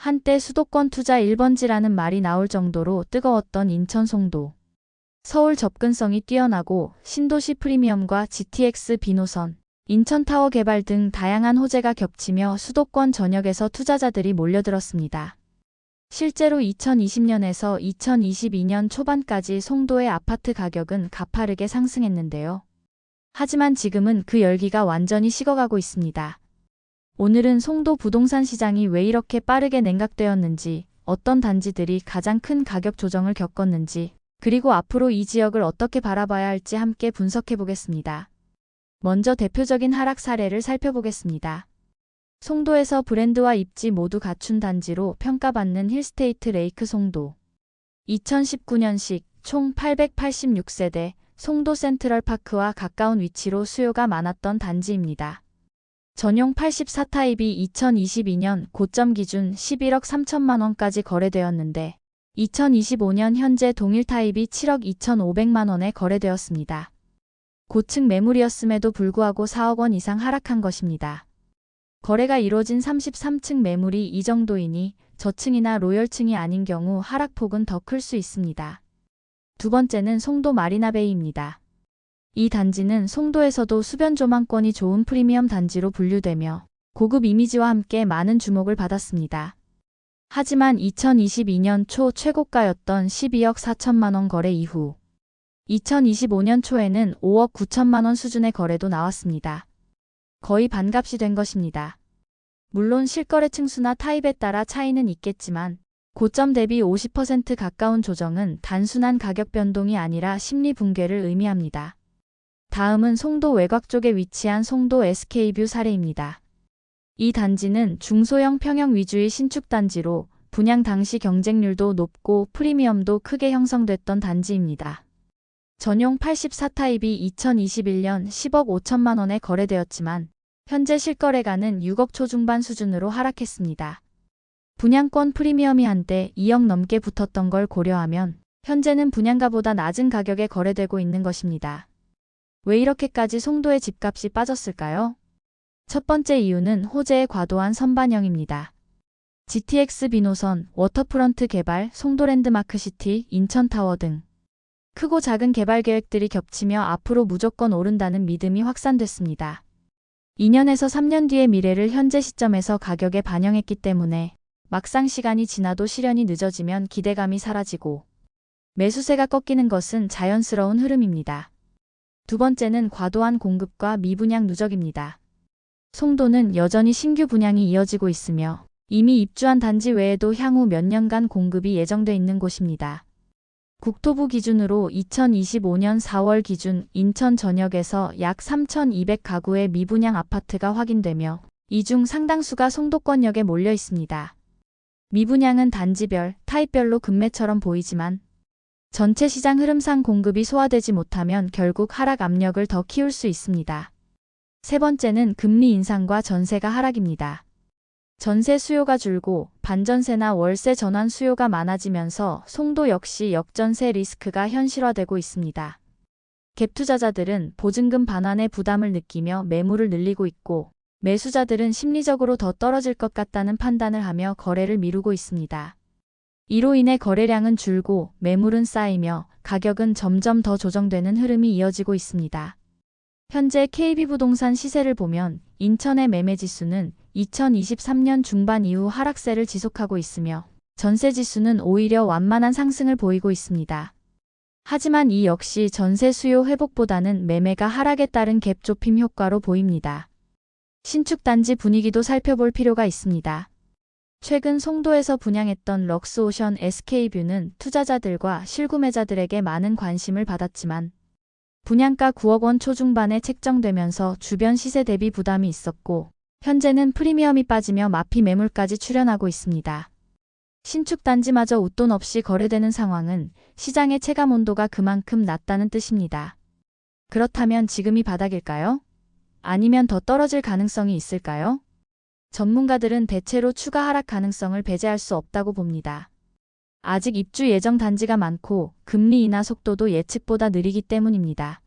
한때 수도권 투자 1번지라는 말이 나올 정도로 뜨거웠던 인천 송도. 서울 접근성이 뛰어나고 신도시 프리미엄과 GTX 비노선, 인천타워 개발 등 다양한 호재가 겹치며 수도권 전역에서 투자자들이 몰려들었습니다. 실제로 2020년에서 2022년 초반까지 송도의 아파트 가격은 가파르게 상승했는데요. 하지만 지금은 그 열기가 완전히 식어가고 있습니다. 오늘은 송도 부동산 시장이 왜 이렇게 빠르게 냉각되었는지, 어떤 단지들이 가장 큰 가격 조정을 겪었는지, 그리고 앞으로 이 지역을 어떻게 바라봐야 할지 함께 분석해 보겠습니다. 먼저 대표적인 하락 사례를 살펴보겠습니다. 송도에서 브랜드와 입지 모두 갖춘 단지로 평가받는 힐스테이트 레이크 송도. 2019년식 총 886세대 송도 센트럴파크와 가까운 위치로 수요가 많았던 단지입니다. 전용 84타입이 2022년 고점 기준 11억 3천만 원까지 거래되었는데 2025년 현재 동일 타입이 7억 2,500만 원에 거래되었습니다. 고층 매물이었음에도 불구하고 4억 원 이상 하락한 것입니다. 거래가 이뤄진 33층 매물이 이 정도이니 저층이나 로열층이 아닌 경우 하락폭은 더 클 수 있습니다. 두 번째는 송도 마리나베이입니다. 이 단지는 송도에서도 수변 조망권이 좋은 프리미엄 단지로 분류되며 고급 이미지와 함께 많은 주목을 받았습니다. 하지만 2022년 초 최고가였던 12억 4천만 원 거래 이후 2025년 초에는 5억 9천만 원 수준의 거래도 나왔습니다. 거의 반값이 된 것입니다. 물론 실거래 층수나 타입에 따라 차이는 있겠지만 고점 대비 50% 가까운 조정은 단순한 가격 변동이 아니라 심리 붕괴를 의미합니다. 다음은 송도 외곽 쪽에 위치한 송도 SK뷰 사례입니다. 이 단지는 중소형 평형 위주의 신축 단지로 분양 당시 경쟁률도 높고 프리미엄도 크게 형성됐던 단지입니다. 전용 84타입이 2021년 10억 5천만 원에 거래되었지만 현재 실거래가는 6억 초중반 수준으로 하락했습니다. 분양권 프리미엄이 한때 2억 넘게 붙었던 걸 고려하면 현재는 분양가보다 낮은 가격에 거래되고 있는 것입니다. 왜 이렇게까지 송도의 집값이 빠졌을까요? 첫 번째 이유는 호재의 과도한 선반영입니다. GTX 비노선, 워터프런트 개발, 송도 랜드마크시티, 인천타워 등 크고 작은 개발 계획들이 겹치며 앞으로 무조건 오른다는 믿음이 확산됐습니다. 2년에서 3년 뒤의 미래를 현재 시점에서 가격에 반영했기 때문에 막상 시간이 지나도 실현이 늦어지면 기대감이 사라지고 매수세가 꺾이는 것은 자연스러운 흐름입니다. 두 번째는 과도한 공급과 미분양 누적입니다. 송도는 여전히 신규 분양이 이어지고 있으며 이미 입주한 단지 외에도 향후 몇 년간 공급이 예정돼 있는 곳입니다. 국토부 기준으로 2025년 4월 기준 인천 전역에서 약 3,200가구의 미분양 아파트가 확인되며 이 중 상당수가 송도권역에 몰려 있습니다. 미분양은 단지별, 타입별로 급매처럼 보이지만 전체 시장 흐름상 공급이 소화되지 못하면 결국 하락 압력을 더 키울 수 있습니다. 세 번째는 금리 인상과 전세가 하락입니다. 전세 수요가 줄고 반전세나 월세 전환 수요가 많아지면서 송도 역시 역전세 리스크가 현실화되고 있습니다. 갭 투자자들은 보증금 반환의 부담을 느끼며 매물을 늘리고 있고 매수자들은 심리적으로 더 떨어질 것 같다는 판단을 하며 거래를 미루고 있습니다. 이로 인해 거래량은 줄고 매물은 쌓이며 가격은 점점 더 조정되는 흐름이 이어지고 있습니다. 현재 KB부동산 시세를 보면 인천의 매매지수는 2023년 중반 이후 하락세를 지속하고 있으며 전세지수는 오히려 완만한 상승을 보이고 있습니다. 하지만 이 역시 전세 수요 회복보다는 매매가 하락에 따른 갭 좁힘 효과로 보입니다. 신축 단지 분위기도 살펴볼 필요가 있습니다. 최근 송도에서 분양했던 럭스오션 SK뷰는 투자자들과 실구매자들에게 많은 관심을 받았지만 분양가 9억 원 초중반에 책정되면서 주변 시세 대비 부담이 있었고 현재는 프리미엄이 빠지며 마피 매물까지 출현하고 있습니다. 신축 단지마저 웃돈 없이 거래되는 상황은 시장의 체감 온도가 그만큼 낮다는 뜻입니다. 그렇다면 지금이 바닥일까요? 아니면 더 떨어질 가능성이 있을까요? 전문가들은 대체로 추가 하락 가능성을 배제할 수 없다고 봅니다. 아직 입주 예정 단지가 많고 금리 인하 속도도 예측보다 느리기 때문입니다.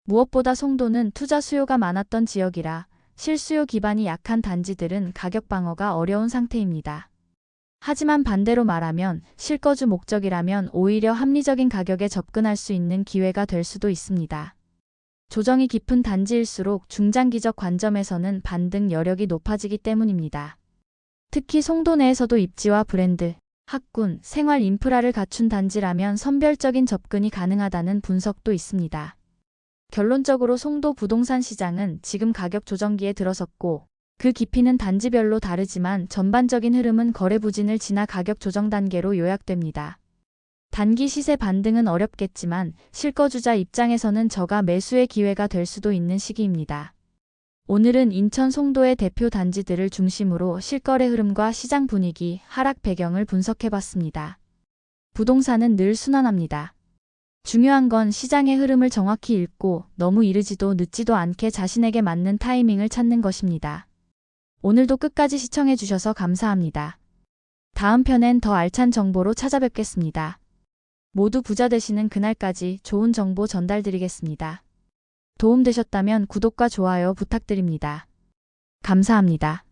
무엇보다 송도는 투자 수요가 많았던 지역이라 실수요 기반이 약한 단지들은 가격 방어가 어려운 상태입니다. 하지만 반대로 말하면 실거주 목적이라면 오히려 합리적인 가격에 접근할 수 있는 기회가 될 수도 있습니다. 조정이 깊은 단지일수록 중장기적 관점에서는 반등 여력이 높아지기 때문입니다. 특히 송도 내에서도 입지와 브랜드, 학군, 생활 인프라를 갖춘 단지라면 선별적인 접근이 가능하다는 분석도 있습니다. 결론적으로 송도 부동산 시장은 지금 가격 조정기에 들어섰고 그 깊이는 단지별로 다르지만 전반적인 흐름은 거래 부진을 지나 가격 조정 단계로 요약됩니다. 단기 시세 반등은 어렵겠지만 실거주자 입장에서는 저가 매수의 기회가 될 수도 있는 시기입니다. 오늘은 인천 송도의 대표 단지들을 중심으로 실거래 흐름과 시장 분위기, 하락 배경을 분석해봤습니다. 부동산은 늘 순환합니다. 중요한 건 시장의 흐름을 정확히 읽고 너무 이르지도 늦지도 않게 자신에게 맞는 타이밍을 찾는 것입니다. 오늘도 끝까지 시청해주셔서 감사합니다. 다음 편엔 더 알찬 정보로 찾아뵙겠습니다. 모두 부자 되시는 그날까지 좋은 정보 전달드리겠습니다. 도움되셨다면 구독과 좋아요 부탁드립니다. 감사합니다.